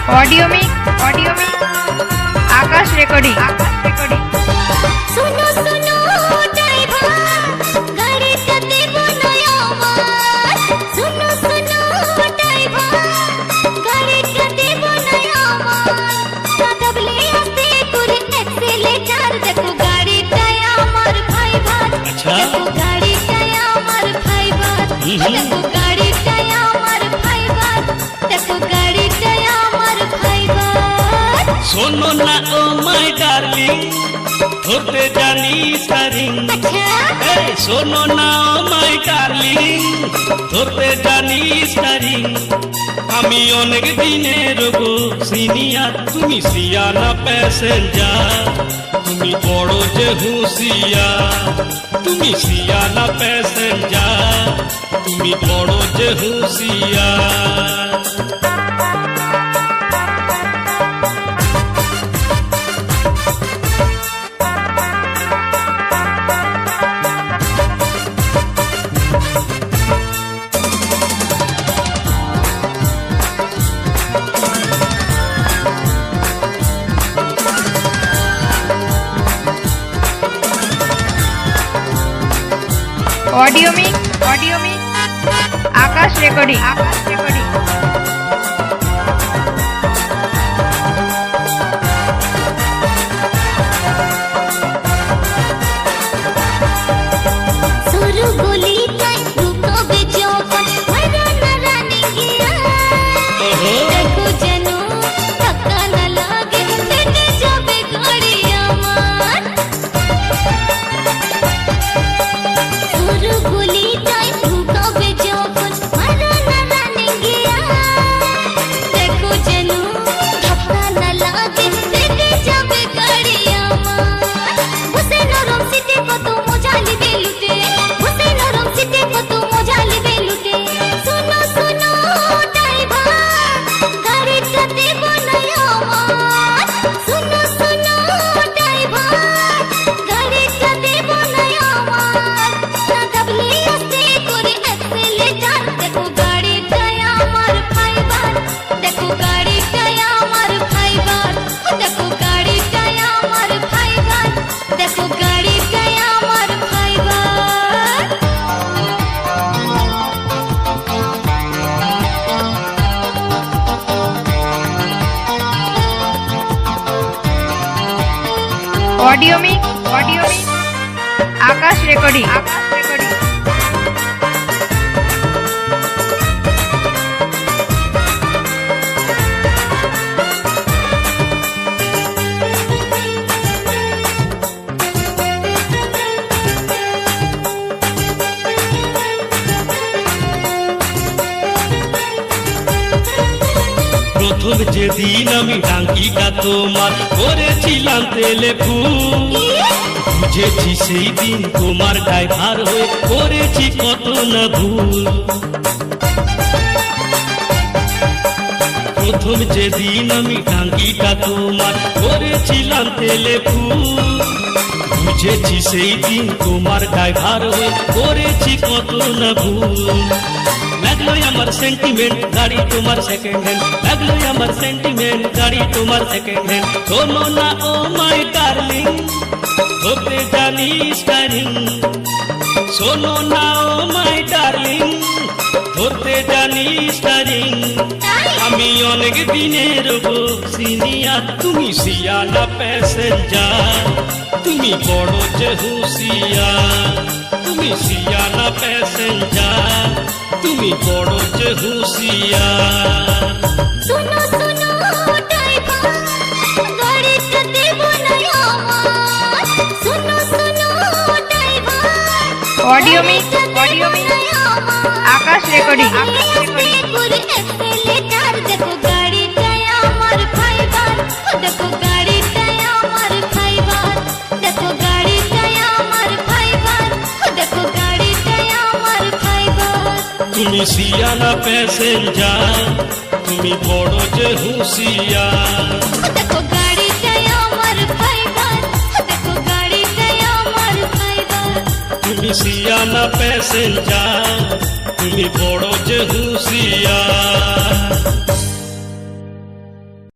audio में आकाश recording सुनो सुनो ड्राइवर गाड़ी चलते बनाया मार सुनो सुनो ड्राइवर गाड़ी चलते बनाया मार दबले आस्ते पूरे एक्सीलेटर देखो गाड़ी टाया मार भाई बात देखो गाड़ी टाया मार भाई बात देखो गाड़ी टाया मार भाई बात देखो गाड़ी टाया मार भाई बात শোনো না ও মাই ডার্লিং ধরতে জানি স্টারিং এই শোনো না ও মাই ডার্লিং ধরতে জানি স্টারিং আমি অনেক দিনের গো সিনিয়র তুমি সিয়ানা প্যাসেঞ্জার তুমি বড় যে হুঁশিয়ার তুমি সিয়ানা প্যাসেঞ্জার তুমি বড় যে হুঁশিয়ার ऑडियो में आकाश रेकॉर्डिंग सुरु गोली टाइम रुको बेचौपन मरा न रानी गया देखो जनू धक्का न लागे तेरे जाबे गाड़िया मार सुरु गोली टाइम रुको बेचौपन मरा न रानी गया देखो जनू धक्का न लागे तेरे जाबे गाड़िया मार उसे नरम सिटी को तो मुझाली बेलुटे उसे नरम सिटी को तो मुझाली बेलुटे सुनो सुनो ड्राइवर गाड़ी चलते बनाया मार सुनो सुनो ड्राइवर गाड़ी चलते बनाया मार ना दबले आस्ते करे एक्सीलेटर देखो गाड़ी टाया मार फाइबर देखो गाड़ी टाया मार फाइबर देखो गाड़ी टाया मार फाइबर देखो गाड़ी टाया मार फाइबर ऑडियो में आकाश रेकॉर्डिंग প্রথম যেদিন আমি টাঙ্কিটা তোমার করেছিলাম তেলে ফুল বুঝেছি সেই দিন তোমার ড্রাইভার হয়ে করেছি কত না ভুল প্রথম যেদিন আমি টাঙ্কিটা তোমার করেছিলাম তেলে ফুল বুঝেছি সেই দিন তোমার ড্রাইভার হয়ে করেছি কত না ভুল লাগলো আমার সেন্টিমেন্ট গাড়ি তোমার সেকেন্ড হ্যান্ড লাগলো আমার সেন্টিমেন্ট গাড়ি তোমার সেকেন্ড হ্যান্ড শোনো না ও মাই ডার্লিং ধরতে জানি স্টারিং শোনো না ও মাই ডার্লিং ধরতে জানি স্টারিং আমি অনেক দিনের গো সিনিয়র তুমি সিয়ানা প্যাসেঞ্জার তুমি বড় যে হুঁশিয়ার তুমি সিয়ানা প্যাসেঞ্জার তুমি বড় যে হুঁশিয়ার सुनो सुनो ड्राइवर गाड़ी चलते बनाया मार सुनो सुनो ड्राइवर ऑडियो में आकाश रेकॉर्डिंग पूरे एक्सीलेटर देखो गाड़ी टाया मार फाइबर देखो गाड़ी टाया मार फाइबर देखो गाड़ी टाया मार फाइबर देखो गाड़ी टाया मार फाइबर তুমি সিয়ানা প্যাসেঞ্জার তুমি বড় যে হুঁশিয়ার देखो गाड़ी टाया मार फाइबर देखो गाड़ी टाया मार फाइबर তুমি সিয়ানা প্যাসেঞ্জার তুমি বড় যে হুঁশিয়ার